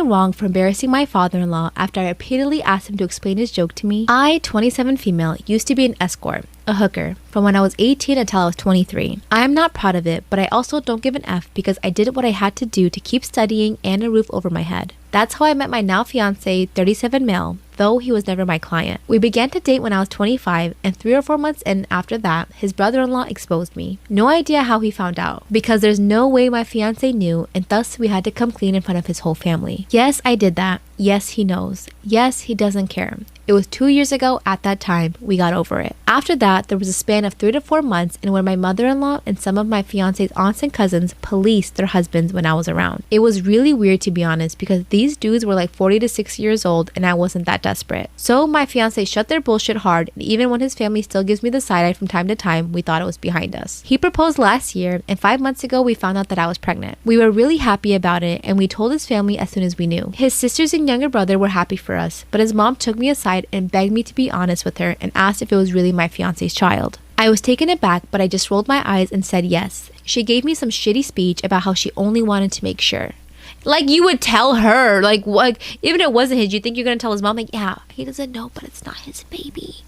Wrong for embarrassing my father-in-law after I repeatedly asked him to explain his joke to me? I, 27 female, used to be an escort, a hooker, from when I was 18 until I was 23. I am not proud of it, but I also don't give an F because I did what I had to do to keep studying and a roof over my head. That's how I met my now fiance, 37 male, though he was never my client. We began to date when I was 25, and 3 or 4 months in after that, his brother-in-law exposed me. No idea how he found out, because there's no way my fiance knew, and thus we had to come clean in front of his whole family. Yes, I did that. Yes, he knows. Yes, he doesn't care. It was 2 years ago at that time. We got over it. After that, there was a span of 3 to 4 months in where my mother-in-law and some of my fiance's aunts and cousins policed their husbands when I was around. It was really weird, to be honest, because these dudes were like 40 to 60 years old and I wasn't that desperate. So my fiance shut their bullshit hard, and even when his family still gives me the side-eye from time to time, we thought it was behind us. He proposed last year, and 5 months ago we found out that I was pregnant. We were really happy about it, and we told his family as soon as we knew. His sisters and younger brother were happy for us, but his mom took me aside and begged me to be honest with her and asked if it was really my fiance's child. I was taken aback, but I just rolled my eyes and said yes. She gave me some shitty speech about how she only wanted to make sure. Like, you would tell her, like, what? Even if it wasn't his, you think you're gonna tell his mom, like, yeah, he doesn't know, but it's not his baby.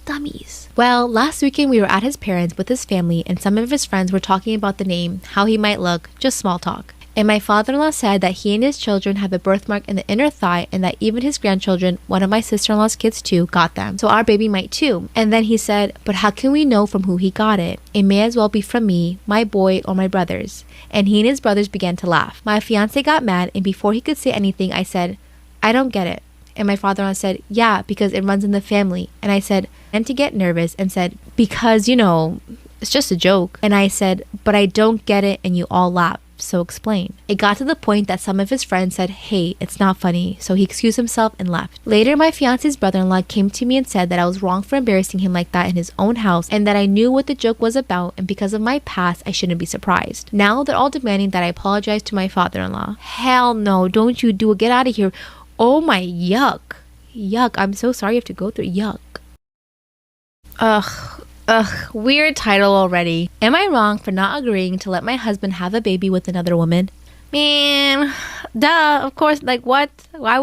Dummies. Well, last weekend we were at his parents with his family, and some of his friends were talking about the name, how he might look, just small talk. And my father-in-law said that he and his children have a birthmark in the inner thigh, and that even his grandchildren, one of my sister-in-law's kids too, got them. So our baby might too. And then he said, but how can we know from who he got it? It may as well be from me, my boy, or my brothers. And he and his brothers began to laugh. My fiance got mad, and before he could say anything, I said, I don't get it. And my father-in-law said, yeah, because it runs in the family. And I said, and to get nervous and said, because, you know, it's just a joke. And I said, but I don't get it, and you all laugh. So explain. It got to the point that some of his friends said, hey, it's not funny, so he excused himself and left. Later, my fiance's brother-in-law came to me and said that I was wrong for embarrassing him like that in his own house, and that I knew what the joke was about, and because of my past, I shouldn't be surprised. Now they're all demanding that I apologize to my father-in-law. Hell no, don't you do it. Get out of here. Oh my, yuck. Yuck, I'm so sorry you have to go through yuck. Ugh, weird title already. Am I wrong for not agreeing to let my husband have a baby with another woman? Man, duh, of course, like what? Why?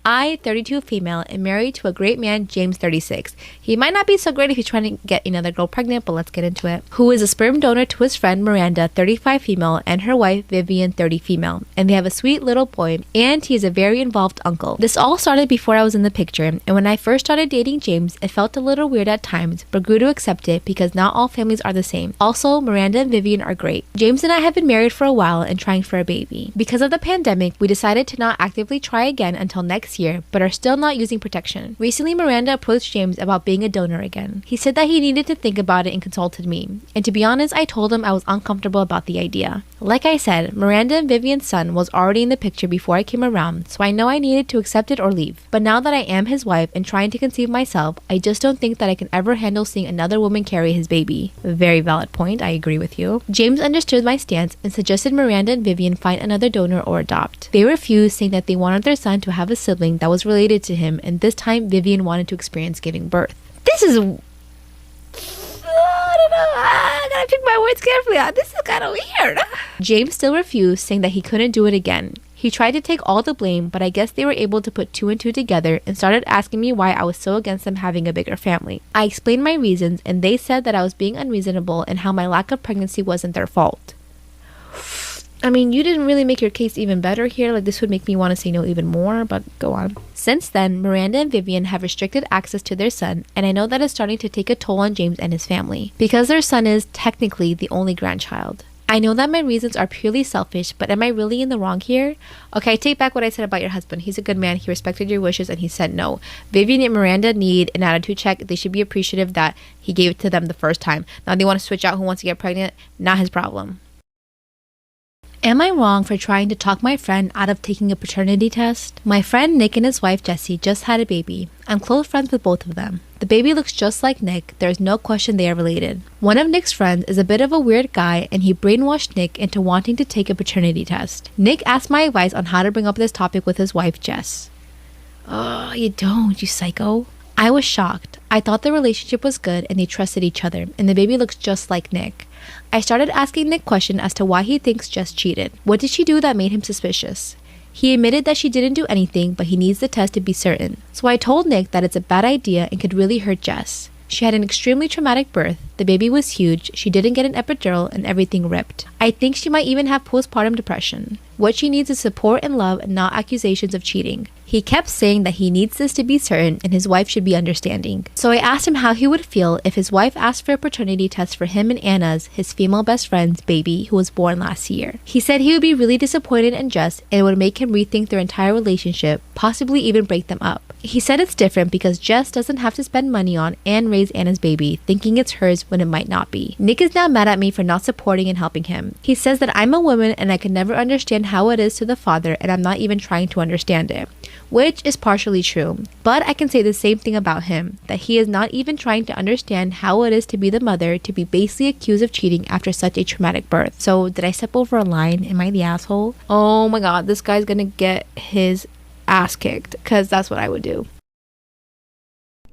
I, 32 female, am married to a great man, James, 36. He might not be so great if he's trying to get another girl pregnant, but let's get into it. Who is a sperm donor to his friend, Miranda, 35 female, and her wife, Vivian, 30 female. And they have a sweet little boy, and he is a very involved uncle. This all started before I was in the picture, and when I first started dating James, it felt a little weird at times, but grew to accept it because not all families are the same. Also, Miranda and Vivian are great. James and I have been married for a while and trying for a baby. Because of the pandemic, we decided to not actively try again until next year, but are still not using protection. Recently, Miranda approached James about being a donor again. He said that he needed to think about it and consulted me. And to be honest, I told him I was uncomfortable about the idea. Like I said, Miranda and Vivian's son was already in the picture before I came around, so I know I needed to accept it or leave. But now that I am his wife and trying to conceive myself, I just don't think that I can ever handle seeing another woman carry his baby. Very valid point, I agree with you. James understood my stance and suggested Miranda and Vivian find another donor or adopt. They refused, saying that they wanted their son to have a sibling that was related to him, and this time Vivian wanted to experience giving birth. This is... I don't know. I gotta pick my words carefully. This is kind of weird. James still refused, saying that he couldn't do it again. He tried to take all the blame, but I guess they were able to put 2 and 2 together and started asking me why I was so against them having a bigger family. I explained my reasons, and they said that I was being unreasonable and how my lack of pregnancy wasn't their fault. I mean, you didn't really make your case even better here. Like, this would make me want to say no even more, but go on. Since then, Miranda and Vivian have restricted access to their son, and I know that it's starting to take a toll on James and his family, because their son is technically the only grandchild. I know that my reasons are purely selfish, but am I really in the wrong here? Okay, I take back what I said about your husband. He's a good man. He respected your wishes and he said no. Vivian and Miranda need an attitude check. They should be appreciative that he gave it to them the first time. Now they want to switch out who wants to get pregnant. Not his problem. Am I wrong for trying to talk my friend out of taking a paternity test? My friend Nick and his wife Jessie just had a baby. I'm close friends with both of them. The baby looks just like Nick. There's no question they are related. One of Nick's friends is a bit of a weird guy, and he brainwashed Nick into wanting to take a paternity test. Nick asked my advice on how to bring up this topic with his wife Jess. Oh, you don't, you psycho. I was shocked. I thought the relationship was good and they trusted each other, and the baby looks just like Nick. I started asking Nick questions as to why he thinks Jess cheated. What did she do that made him suspicious? He admitted that she didn't do anything, but he needs the test to be certain. So I told Nick that it's a bad idea and could really hurt Jess. She had an extremely traumatic birth, the baby was huge, she didn't get an epidural, and everything ripped. I think she might even have postpartum depression. What she needs is support and love and not accusations of cheating. He kept saying that he needs this to be certain and his wife should be understanding. So I asked him how he would feel if his wife asked for a paternity test for him and Anna's, his female best friend's, baby who was born last year. He said he would be really disappointed and just, and it would make him rethink their entire relationship, possibly even break them up. He said it's different because Jess doesn't have to spend money on and raise Anna's baby, thinking it's hers when it might not be. Nick is now mad at me for not supporting and helping him. He says that I'm a woman and I can never understand how it is to the father, and I'm not even trying to understand it. Which is partially true, but I can say the same thing about him, that he is not even trying to understand how it is to be the mother to be basically accused of cheating after such a traumatic birth. So did I step over a line? Am I the asshole? Oh my god, this guy's gonna get his ass kicked, because that's what I would do.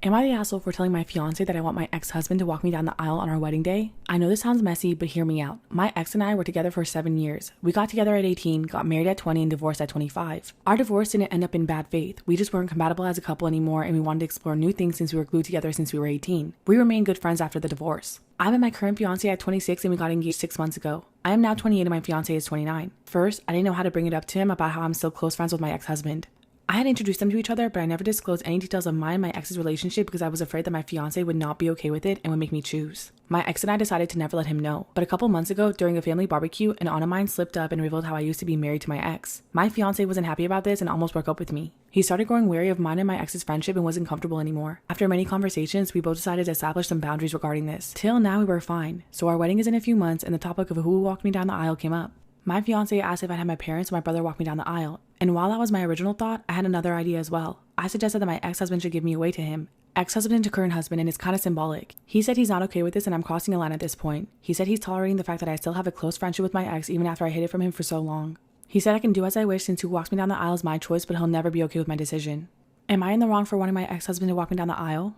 Am I the asshole for telling my fiance that I want my ex-husband to walk me down the aisle on our wedding day? I know this sounds messy, but hear me out. My ex and I were together for 7 years. We got together at 18, got married at 20, and divorced at 25. Our divorce didn't end up in bad faith. We just weren't compatible as a couple anymore, and we wanted to explore new things since we were glued together since we were 18. We remained good friends after the divorce. I met my current fiance at 26 and we got engaged 6 months ago. I am now 28 and my fiance is 29. First, I didn't know how to bring it up to him about how I'm still close friends with my ex-husband. I had introduced them to each other, but I never disclosed any details of mine and my ex's relationship because I was afraid that my fiance would not be okay with it and would make me choose. My ex and I decided to never let him know, but a couple months ago, during a family barbecue, an aunt of mine slipped up and revealed how I used to be married to my ex. My fiance wasn't happy about this and almost broke up with me. He started growing wary of mine and my ex's friendship and wasn't comfortable anymore. After many conversations, we both decided to establish some boundaries regarding this. Till now, we were fine. So our wedding is in a few months and the topic of who walked me down the aisle came up. My fiance asked if I'd have my parents or my brother walk me down the aisle, and while that was my original thought, I had another idea as well. I suggested that my ex-husband should give me away to him. Ex-husband to current husband, and it's kind of symbolic. He said he's not okay with this and I'm crossing a line at this point. He said he's tolerating the fact that I still have a close friendship with my ex even after I hid it from him for so long. He said I can do as I wish since who walks me down the aisle is my choice, but he'll never be okay with my decision. Am I in the wrong for wanting my ex-husband to walk me down the aisle?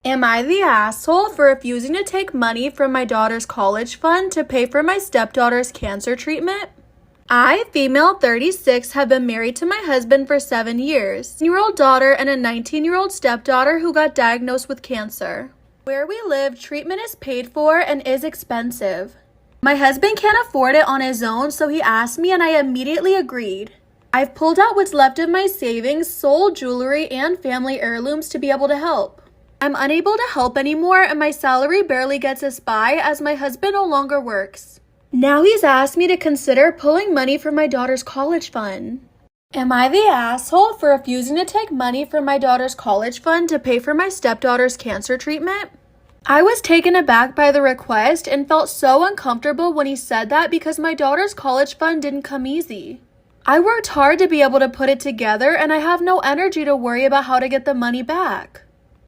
Am I the asshole for refusing to take money from my daughter's college fund to pay for my stepdaughter's cancer treatment? I, female 36, have been married to my husband for 7 years. A 10-year-old daughter and a 19-year-old stepdaughter who got diagnosed with cancer. Where we live, treatment is paid for and is expensive. My husband can't afford it on his own, so he asked me and I immediately agreed. I've pulled out what's left of my savings, sold jewelry, and family heirlooms to be able to help. I'm unable to help anymore and my salary barely gets us by as my husband no longer works. Now he's asked me to consider pulling money from my daughter's college fund. Am I the asshole for refusing to take money from my daughter's college fund to pay for my stepdaughter's cancer treatment? I was taken aback by the request and felt so uncomfortable when he said that because my daughter's college fund didn't come easy. I worked hard to be able to put it together and I have no energy to worry about how to get the money back.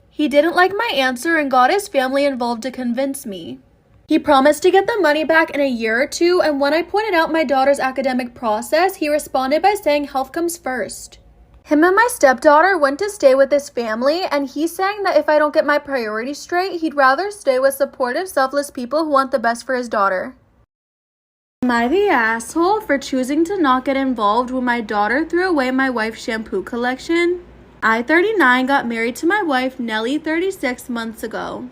He didn't like my answer and got his family involved to convince me. He promised to get the money back in a year or two, and when I pointed out my daughter's academic process, he responded by saying health comes first. Him and my stepdaughter went to stay with his family, and he's saying that if I don't get my priorities straight, he'd rather stay with supportive, selfless people who want the best for his daughter. Am I the asshole for choosing to not get involved when my daughter threw away my wife's shampoo collection? I, 39, got married to my wife, Nellie, 36 months ago.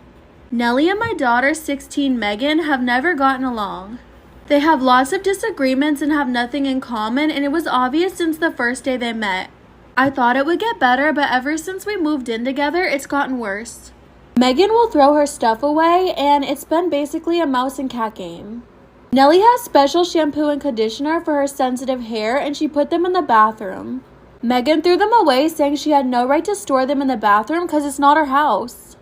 Nellie and my daughter, 16, Megan, have never gotten along. They have lots of disagreements and have nothing in common, and it was obvious since the first day they met. I thought it would get better, but ever since we moved in together, it's gotten worse. Megan will throw her stuff away, and it's been basically a mouse and cat game. Nellie has special shampoo and conditioner for her sensitive hair, and she put them in the bathroom. Megan threw them away, saying she had no right to store them in the bathroom because it's not her house.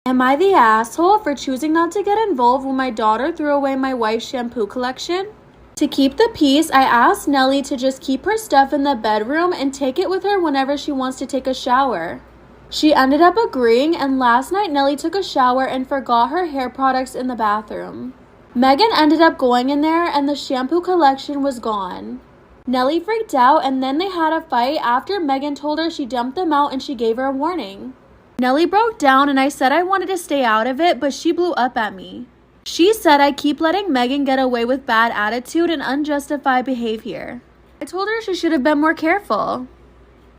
Am I the asshole for choosing not to get involved when my daughter threw away my wife's shampoo collection? To keep the peace, I asked Nellie to just keep her stuff in the bedroom and take it with her whenever she wants to take a shower. She ended up agreeing, and last night Nellie took a shower and forgot her hair products in the bathroom. Megan ended up going in there and the shampoo collection was gone. Nellie freaked out, and then they had a fight after Megan told her she dumped them out and she gave her a warning. Nellie broke down, and I said I wanted to stay out of it, but she blew up at me. She said I keep letting Megan get away with bad attitude and unjustified behavior. I told her she should have been more careful.